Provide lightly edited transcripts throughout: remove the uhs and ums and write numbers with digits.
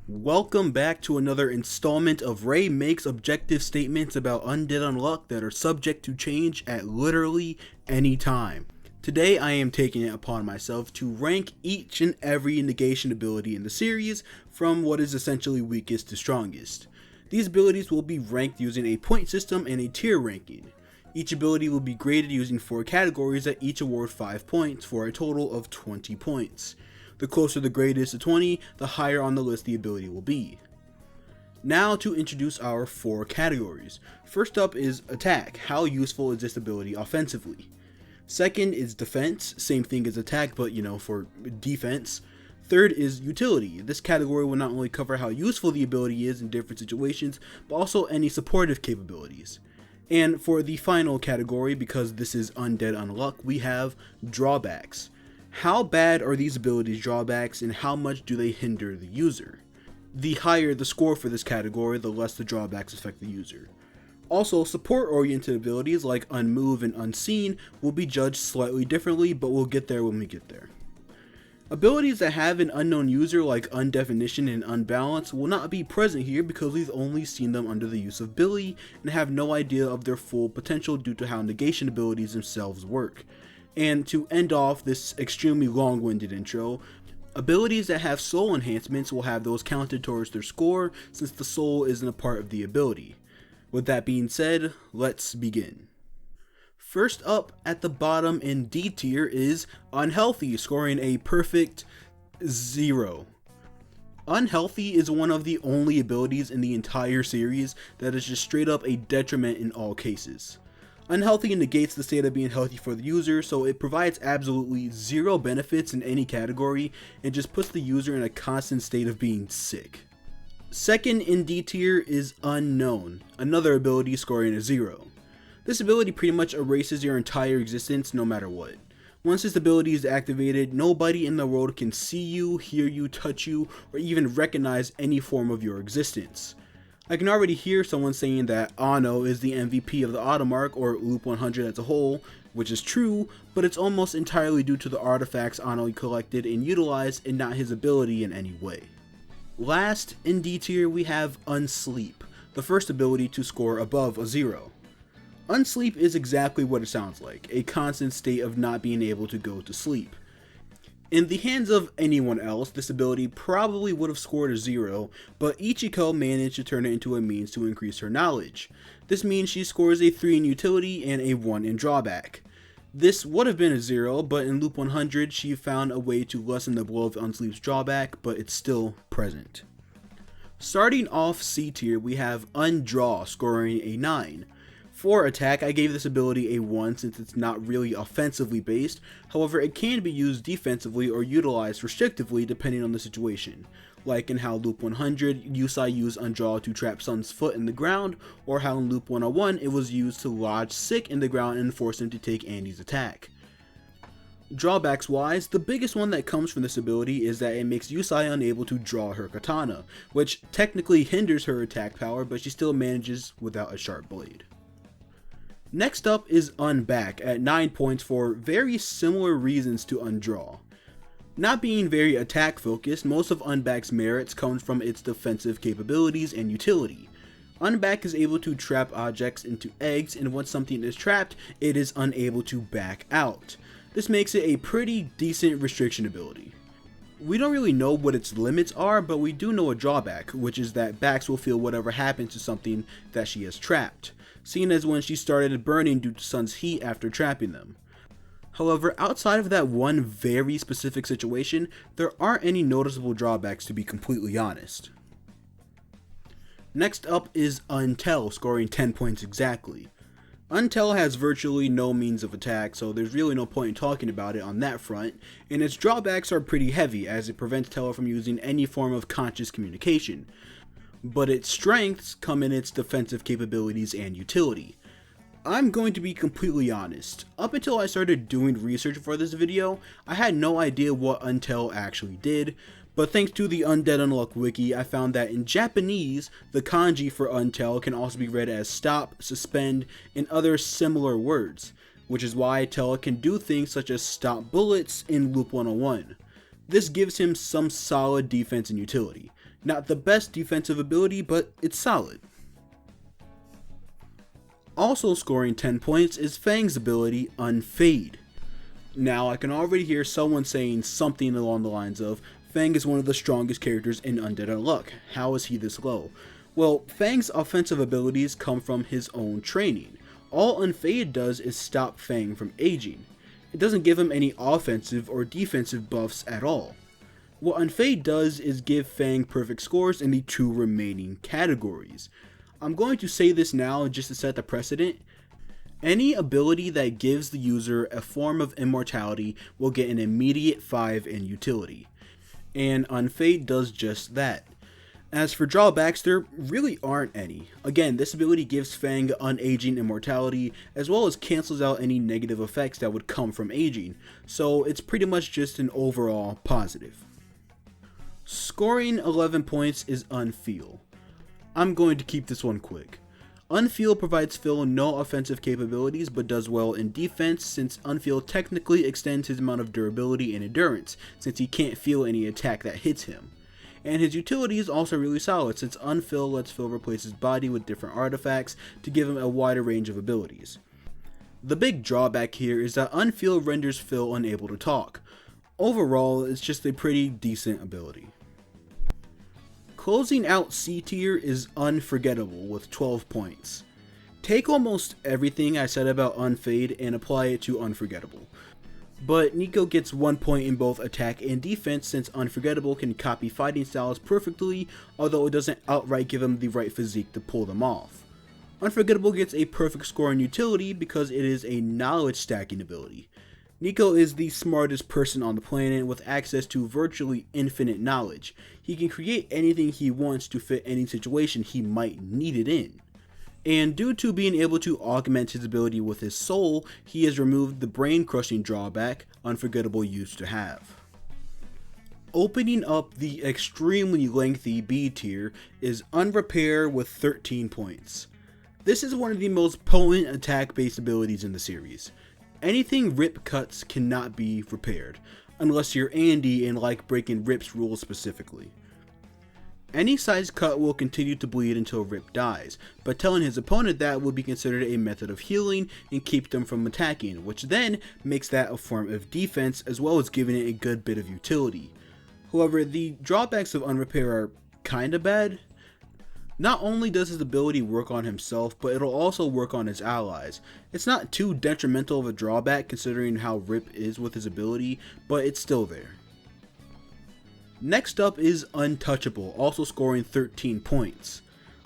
Welcome back to another installment of Ray makes objective statements about Undead Unluck that are subject to change at literally any time. Today I am taking it upon myself to rank each and every negation ability in the series from what is essentially weakest to strongest. These abilities will be ranked using a point system and a tier ranking. Each ability will be graded using 4 categories that each award 5 points for a total of 20 points. The closer the grade is to 20, the higher on the list the ability will be. Now to introduce our 4 categories. First up is attack. How useful is this ability offensively? Second is defense, same thing as attack but for defense. Third is utility. This category will not only cover how useful the ability is in different situations, but also any supportive capabilities. And for the final category, because this is Undead Unluck, we have drawbacks. How bad are these abilities' drawbacks and how much do they hinder the user? The higher the score for this category, the less the drawbacks affect the user. Also, support-oriented abilities like Unmove and Unseen will be judged slightly differently, but we'll get there when we get there. Abilities that have an unknown user like Undefinition and Unbalance will not be present here because we've only seen them under the use of Billy and have no idea of their full potential due to how negation abilities themselves work. And to end off this extremely long-winded intro, abilities that have soul enhancements will have those counted towards their score since the soul isn't a part of the ability. With that being said, let's begin. First up at the bottom in D tier is Unhealthy, scoring a perfect 0. Unhealthy is one of the only abilities in the entire series that is just straight up a detriment in all cases. Unhealthy negates the state of being healthy for the user, so it provides absolutely zero benefits in any category and just puts the user in a constant state of being sick. Second in D tier is Unknown, another ability scoring a 0. This ability pretty much erases your entire existence no matter what. Once this ability is activated, nobody in the world can see you, hear you, touch you, or even recognize any form of your existence. I can already hear someone saying that Ano is the MVP of the Automark or Loop 100 as a whole, which is true, but it's almost entirely due to the artifacts Ano collected and utilized and not his ability in any way. Last, in D tier we have Unsleep, the first ability to score above a 0. Unsleep is exactly what it sounds like, a constant state of not being able to go to sleep. In the hands of anyone else, this ability probably would have scored a 0, but Ichiko managed to turn it into a means to increase her knowledge. This means she scores a 3 in utility and a 1 in drawback. This would have been a 0, but in Loop 100 she found a way to lessen the blow of Unsleep's drawback, but it's still present. Starting off C tier, we have Undraw, scoring a 9. For attack, I gave this ability a 1 since it's not really offensively based, however it can be used defensively or utilized restrictively depending on the situation, like in how Loop 100 Yusai used Undraw to trap Sun's foot in the ground, or how in Loop 101 it was used to lodge Sick in the ground and force him to take Andy's attack. Drawbacks wise, the biggest one that comes from this ability is that it makes Yusai unable to draw her katana, which technically hinders her attack power, but she still manages without a sharp blade. Next up is Unback at 9 points for very similar reasons to Undraw. Not being very attack focused, most of Unback's merits come from its defensive capabilities and utility. Unback is able to trap objects into eggs, and once something is trapped, it is unable to back out. This makes it a pretty decent restriction ability. We don't really know what its limits are, but we do know a drawback, which is that backs will feel whatever happens to something that she has trapped, seen as when she started burning due to Sun's heat after trapping them. However, outside of that one very specific situation, there aren't any noticeable drawbacks to be completely honest. Next up is Untell, scoring 10 points exactly. Untell has virtually no means of attack, so there's really no point in talking about it on that front, and its drawbacks are pretty heavy as it prevents Teller from using any form of conscious communication. But its strengths come in its defensive capabilities and utility. I'm going to be completely honest, up until I started doing research for this video, I had no idea what Untell actually did, but thanks to the Undead Unluck wiki, I found that in Japanese, the kanji for Untell can also be read as stop, suspend, and other similar words, which is why Tell can do things such as stop bullets in Loop 101. This gives him some solid defense and utility. Not the best defensive ability, but it's solid. Also scoring 10 points is Fang's ability, Unfade. Now, I can already hear someone saying something along the lines of, Fang is one of the strongest characters in Undead Unluck. How is he this low? Well, Fang's offensive abilities come from his own training. All Unfade does is stop Fang from aging. It doesn't give him any offensive or defensive buffs at all. What Unfade does is give Fang perfect scores in the 2 remaining categories. I'm going to say this now just to set the precedent. Any ability that gives the user a form of immortality will get an immediate 5 in utility. And Unfade does just that. As for drawbacks, there really aren't any. Again, this ability gives Fang unaging immortality, as well as cancels out any negative effects that would come from aging, so it's pretty much just an overall positive. Scoring 11 points is Unfeel. I'm going to keep this one quick. Unfeel provides Phil no offensive capabilities but does well in defense, since Unfeel technically extends his amount of durability and endurance, since he can't feel any attack that hits him. And his utility is also really solid, since Unfeel lets Phil replace his body with different artifacts to give him a wider range of abilities. The big drawback here is that Unfeel renders Phil unable to talk. Overall, it's just a pretty decent ability. Closing out C tier is Unforgettable with 12 points. Take almost everything I said about Unfade and apply it to Unforgettable. But Nico gets 1 point in both attack and defense, since Unforgettable can copy fighting styles perfectly, although it doesn't outright give him the right physique to pull them off. Unforgettable gets a perfect score in utility because it is a knowledge stacking ability. Nico is the smartest person on the planet with access to virtually infinite knowledge. He can create anything he wants to fit any situation he might need it in. And due to being able to augment his ability with his soul, he has removed the brain-crushing drawback Unforgettable used to have. Opening up the extremely lengthy B tier is Unrepair with 13 points. This is one of the most potent attack-based abilities in the series. Anything Rip cuts cannot be repaired, unless you're Andy and like breaking Rip's rules specifically. Any size cut will continue to bleed until Rip dies, but telling his opponent that will be considered a method of healing and keep them from attacking, which then makes that a form of defense as well as giving it a good bit of utility. However, the drawbacks of Unrepair are kinda bad. Not only does his ability work on himself, but it'll also work on his allies. It's not too detrimental of a drawback considering how Rip is with his ability, but it's still there. Next up is Untouchable, also scoring 13 points.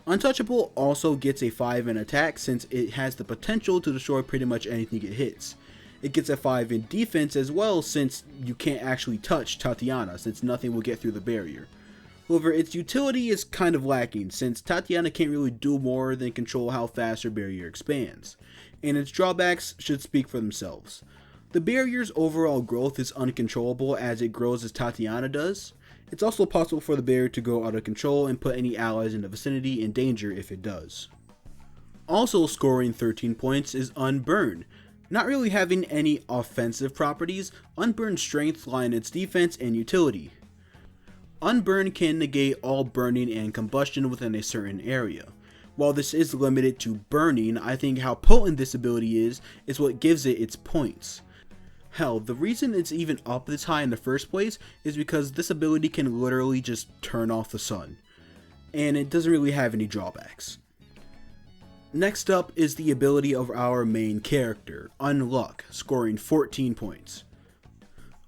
Untouchable also gets a 5 in attack since it has the potential to destroy pretty much anything it hits. It gets a 5 in defense as well since you can't actually touch Tatiana since nothing will get through the barrier. However, its utility is kind of lacking since Tatiana can't really do more than control how fast her barrier expands, and its drawbacks should speak for themselves. The barrier's overall growth is uncontrollable as it grows as Tatiana does. It's also possible for the barrier to go out of control and put any allies in the vicinity in danger if it does. Also scoring 13 points is Unburn. Not really having any offensive properties, Unburn's strengths lie in its defense and utility. Unburn can negate all burning and combustion within a certain area. While this is limited to burning, I think how potent this ability is what gives it its points. Hell, the reason it's even up this high in the first place is because this ability can literally just turn off the sun, and it doesn't really have any drawbacks. Next up is the ability of our main character, Unluck, scoring 14 points.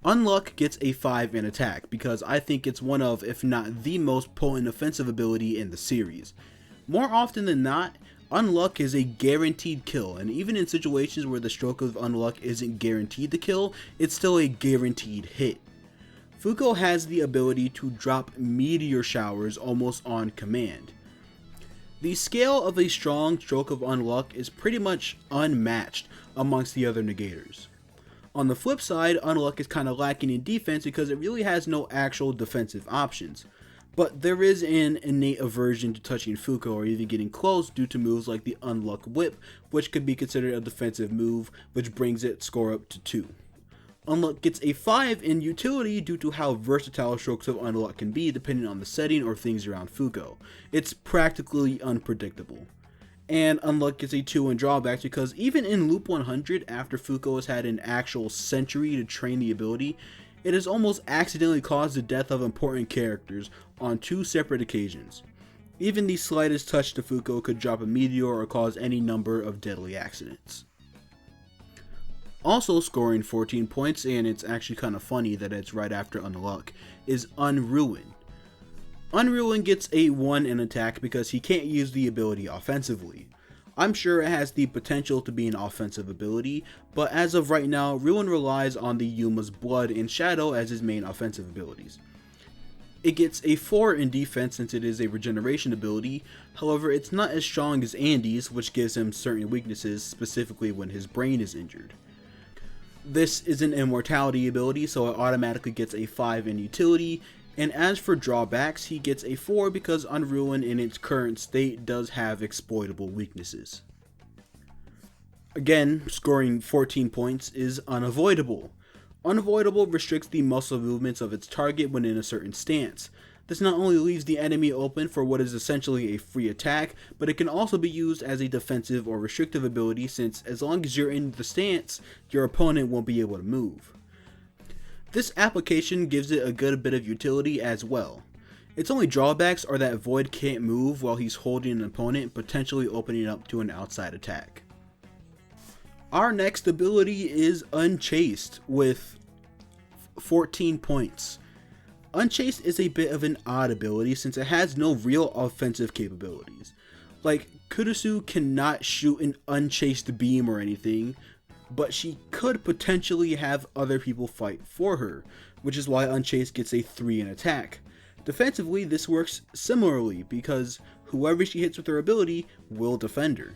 Unluck gets a 5 in attack because I think it's one of, if not the most potent offensive ability in the series. More often than not, Unluck is a guaranteed kill, and even in situations where the stroke of Unluck isn't guaranteed to kill, it's still a guaranteed hit. Fuko has the ability to drop meteor showers almost on command. The scale of a strong stroke of Unluck is pretty much unmatched amongst the other negators. On the flip side, Unluck is kind of lacking in defense because it really has no actual defensive options. But there is an innate aversion to touching Fuko or even getting close due to moves like the Unluck Whip, which could be considered a defensive move, which brings its score up to 2. Unluck gets a 5 in utility due to how versatile strokes of Unluck can be depending on the setting or things around Fuko. It's practically unpredictable. And Unluck gets a 2 in drawbacks because even in Loop 100, after Fuko has had an actual century to train the ability, it has almost accidentally caused the death of important characters on 2 separate occasions. Even the slightest touch to Fuko could drop a meteor or cause any number of deadly accidents. Also scoring 14 points, and it's actually kind of funny that it's right after Unluck, is Unruin. Unruin gets a 1 in attack because he can't use the ability offensively. I'm sure it has the potential to be an offensive ability, but as of right now, Ruin relies on the Yuma's Blood and Shadow as his main offensive abilities. It gets a 4 in defense since it is a regeneration ability, however it's not as strong as Andy's, which gives him certain weaknesses, specifically when his brain is injured. This is an immortality ability, so it automatically gets a 5 in utility, and as for drawbacks, he gets a 4 because Unruin in its current state does have exploitable weaknesses. Again, scoring 14 points is Unavoidable. Unavoidable restricts the muscle movements of its target when in a certain stance. This not only leaves the enemy open for what is essentially a free attack, but it can also be used as a defensive or restrictive ability since as long as you're in the stance, your opponent won't be able to move. This application gives it a good bit of utility as well. Its only drawbacks are that Void can't move while he's holding an opponent, potentially opening up to an outside attack. Our next ability is Unchased with 14 points. Unchased is a bit of an odd ability since it has no real offensive capabilities. Like, Kurusu cannot shoot an unchased beam or anything, but she could potentially have other people fight for her, which is why Unchased gets a 3 in attack. Defensively, this works similarly because whoever she hits with her ability will defend her.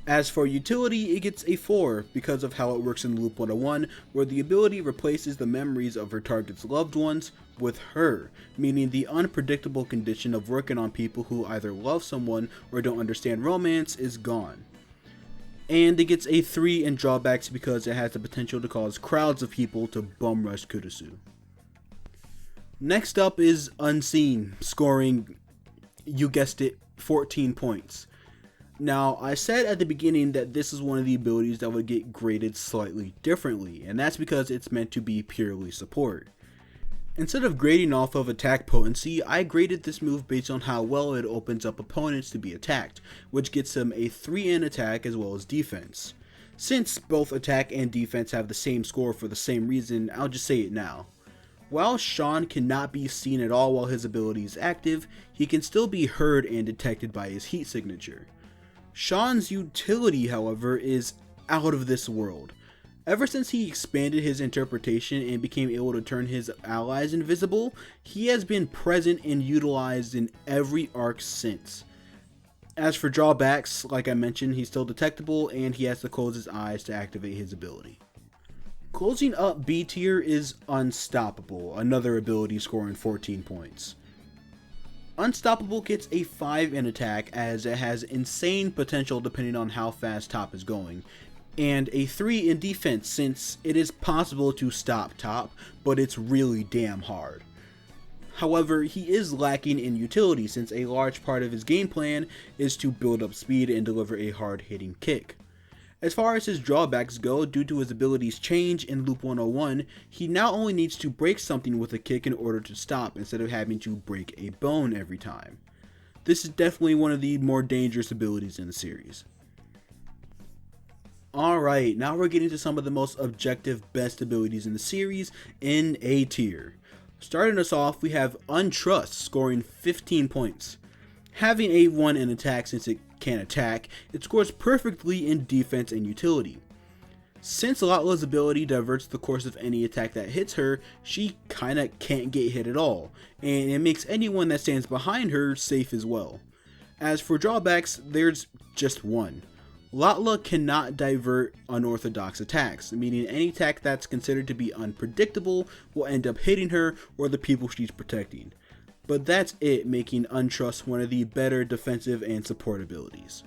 As for utility, it gets a 4 because of how it works in Loop 101, where the ability replaces the memories of her target's loved ones with her, meaning the unpredictable condition of working on people who either love someone or don't understand romance is gone. And it gets a 3 in drawbacks because it has the potential to cause crowds of people to bum rush Kurusu. Next up is Unseen, scoring, you guessed it, 14 points. Now, I said at the beginning that this is one of the abilities that would get graded slightly differently, and that's because it's meant to be purely support. Instead of grading off of attack potency, I graded this move based on how well it opens up opponents to be attacked, which gets them a 3 in attack as well as defense. Since both attack and defense have the same score for the same reason, I'll just say it now. While Sean cannot be seen at all while his ability is active, he can still be heard and detected by his heat signature. Sean's utility, however, is out of this world. Ever since he expanded his interpretation and became able to turn his allies invisible, he has been present and utilized in every arc since. As for drawbacks, like I mentioned, he's still detectable and he has to close his eyes to activate his ability. Closing up B tier is Unstoppable, another ability scoring 14 points. Unstoppable gets a 5 in attack as it has insane potential depending on how fast Top is going, and a 3 in defense since it is possible to stop Top, but it's really damn hard. However, he is lacking in utility since a large part of his game plan is to build up speed and deliver a hard-hitting kick. As far as his drawbacks go, due to his abilities change in Loop 101, he now only needs to break something with a kick in order to stop instead of having to break a bone every time. This is definitely one of the more dangerous abilities in the series. Alright, now we're getting to some of the most objective best abilities in the series in A tier. Starting us off, we have Untrust scoring 15 points. Having a 1 in attack since it can attack, it scores perfectly in defense and utility. Since Latla's ability diverts the course of any attack that hits her, she kinda can't get hit at all, and it makes anyone that stands behind her safe as well. As for drawbacks, there's just one. Latla cannot divert unorthodox attacks, meaning any attack that's considered to be unpredictable will end up hitting her or the people she's protecting. But that's it, making Untrust one of the better defensive and support abilities.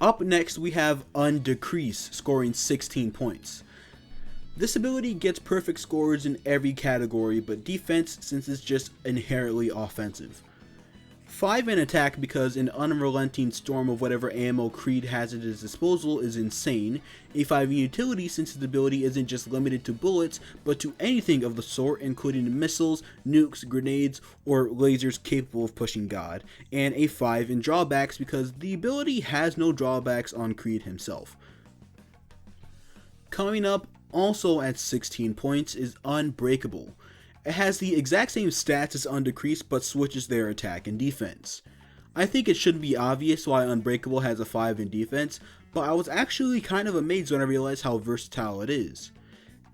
Up next we have Undecrease, scoring 16 points. This ability gets perfect scores in every category but defense since it's just inherently offensive. 5 in attack because an unrelenting storm of whatever ammo Creed has at his disposal is insane. A 5 in utility since his ability isn't just limited to bullets but to anything of the sort, including missiles, nukes, grenades, or lasers capable of pushing God. And a 5 in drawbacks because the ability has no drawbacks on Creed himself. Coming up also at 16 points is Unbreakable. It has the exact same stats as Undecreased but switches their attack and defense. I think it should be obvious why Unbreakable has a 5 in defense, but I was actually kind of amazed when I realized how versatile it is.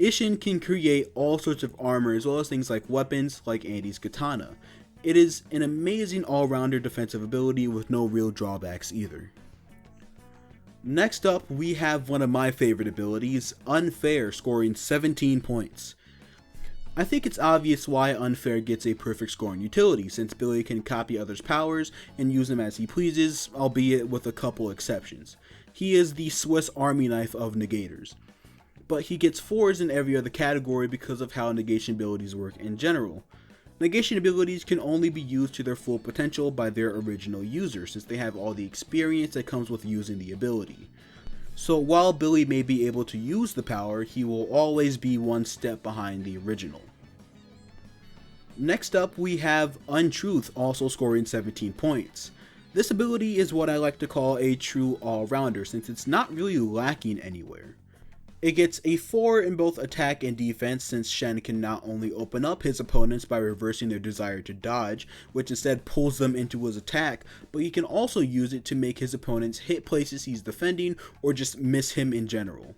Ishin can create all sorts of armor as well as things like weapons like Andy's katana. It is an amazing all-rounder defensive ability with no real drawbacks either. Next up, we have one of my favorite abilities, Unfair, scoring 17 points. I think it's obvious why Unfair gets a perfect score in utility, since Billy can copy others' powers and use them as he pleases, albeit with a couple exceptions. He is the Swiss Army knife of negators. But he gets 4s in every other category because of how negation abilities work in general. Negation abilities can only be used to their full potential by their original user, since they have all the experience that comes with using the ability. So while Billy may be able to use the power, he will always be one step behind the original. Next up, we have Untruth, also scoring 17 points. This ability is what I like to call a true all-rounder, since it's not really lacking anywhere. It gets a 4 in both attack and defense, since Shen can not only open up his opponents by reversing their desire to dodge, which instead pulls them into his attack, but he can also use it to make his opponents hit places he's defending or just miss him in general.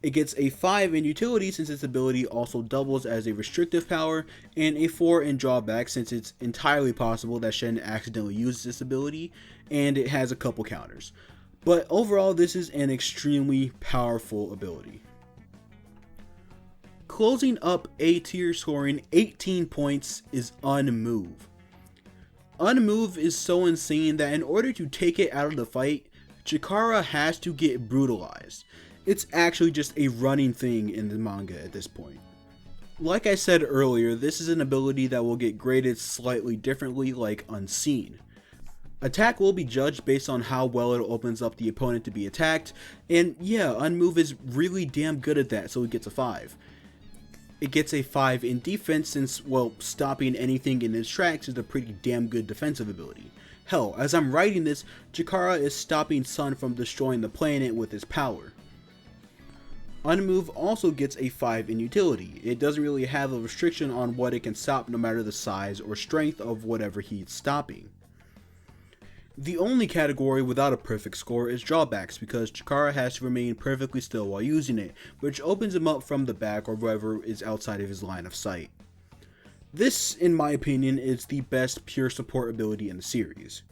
It gets a 5 in utility since its ability also doubles as a restrictive power, and a 4 in drawback since it's entirely possible that Shen accidentally uses this ability, and it has a couple counters. But overall, this is an extremely powerful ability. Closing up A tier, scoring 18 points, is Unmove. Unmove is so insane that in order to take it out of the fight, Chikara has to get brutalized. It's actually just a running thing in the manga at this point. Like I said earlier, this is an ability that will get graded slightly differently, like Unseen. Attack will be judged based on how well it opens up the opponent to be attacked, and yeah, Unmove is really damn good at that, so it gets a 5. It gets a 5 in defense since, well, stopping anything in its tracks is a pretty damn good defensive ability. Hell, as I'm writing this, Chikara is stopping Sun from destroying the planet with his power. Unmove also gets a 5 in utility. It doesn't really have a restriction on what it can stop no matter the size or strength of whatever he's stopping. The only category without a perfect score is drawbacks because Chikara has to remain perfectly still while using it, which opens him up from the back or wherever is outside of his line of sight. This, in my opinion, is the best pure support ability in the series.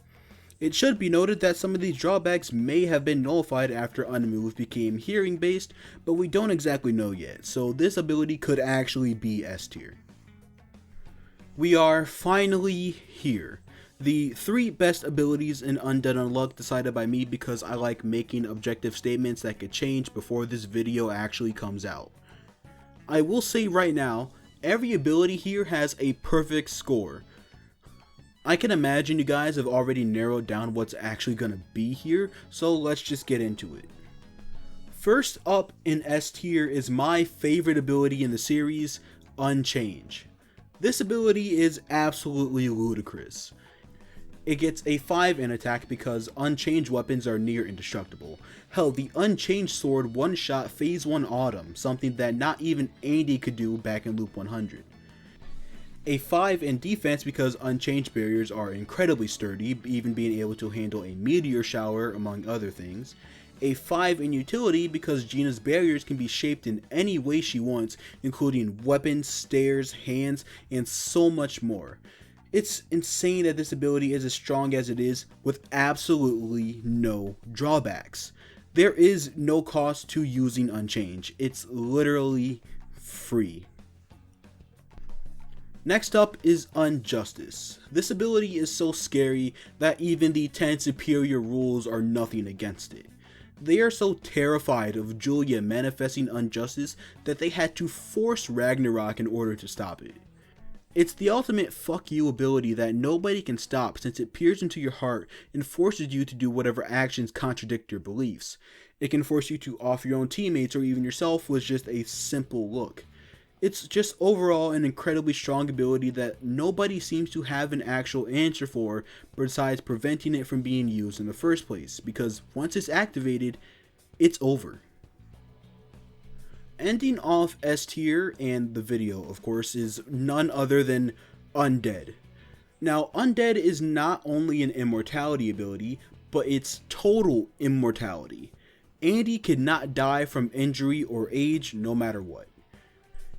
It should be noted that some of these drawbacks may have been nullified after Unmove became hearing based, but we don't exactly know yet, so this ability could actually be S tier. We are finally here. The 3 best abilities in Undead Unluck decided by me because I like making objective statements that could change before this video actually comes out. I will say right now, every ability here has a perfect score. I can imagine you guys have already narrowed down what's actually going to be here, so let's just get into it. First up in S tier is my favorite ability in the series, Unchange. This ability is absolutely ludicrous. It gets a 5 in attack because unchanged weapons are near indestructible. Hell, the Unchanged sword one-shot Phase 1 Autumn, something that not even Andy could do back in Loop 100. A 5 in defense because Unchanged barriers are incredibly sturdy, even being able to handle a meteor shower among other things. A 5 in utility because Gina's barriers can be shaped in any way she wants, including weapons, stairs, hands, and so much more. It's insane that this ability is as strong as it is with absolutely no drawbacks. There is no cost to using Unchange. It's literally free. Next up is Unjustice. This ability is so scary that even the 10 superior rules are nothing against it. They are so terrified of Julia manifesting injustice that they had to force Ragnarok in order to stop it. It's the ultimate fuck you ability that nobody can stop, since it peers into your heart and forces you to do whatever actions contradict your beliefs. It can force you to off your own teammates or even yourself with just a simple look. It's just overall an incredibly strong ability that nobody seems to have an actual answer for besides preventing it from being used in the first place, because once it's activated, it's over. Ending off S tier and the video, of course, is none other than Undead. Now, Undead is not only an immortality ability, but it's total immortality. Andy cannot die from injury or age no matter what.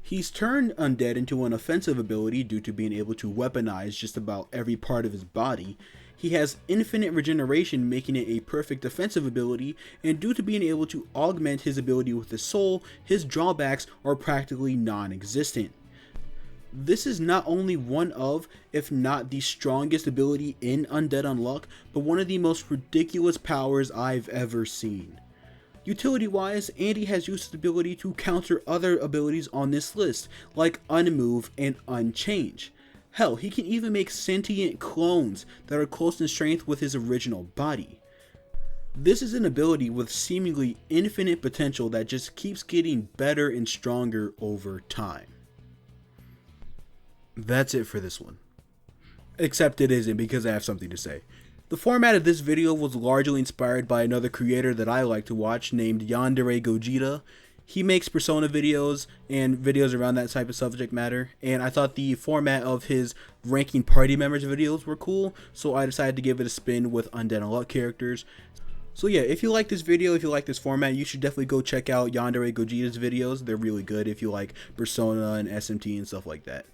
He's turned Undead into an offensive ability due to being able to weaponize just about every part of his body. He has infinite regeneration, making it a perfect defensive ability, and due to being able to augment his ability with his soul, his drawbacks are practically non-existent. This is not only one of, if not the strongest ability in Undead Unluck, but one of the most ridiculous powers I've ever seen. Utility-wise, Andy has used his ability to counter other abilities on this list, like Unmove and Unchange. Hell, he can even make sentient clones that are close in strength with his original body. This is an ability with seemingly infinite potential that just keeps getting better and stronger over time. That's it for this one. Except it isn't, because I have something to say. The format of this video was largely inspired by another creator that I like to watch named Gogeta. He makes Persona videos and videos around that type of subject matter, and I thought the format of his ranking party members videos were cool, so I decided to give it a spin with Undead Unluck characters. So yeah, if you like this video, if you like this format, you should definitely go check out Gogeta's videos. They're really good if you like Persona and SMT and stuff like that.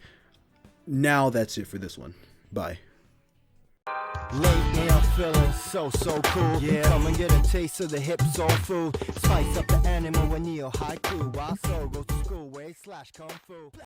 Now that's it for this one. Bye. Lately I'm feeling so cool. Yeah, come and get a taste of the hip soul food. Spice up the animal with neo haiku. While soul goes to school, way slash kung fu.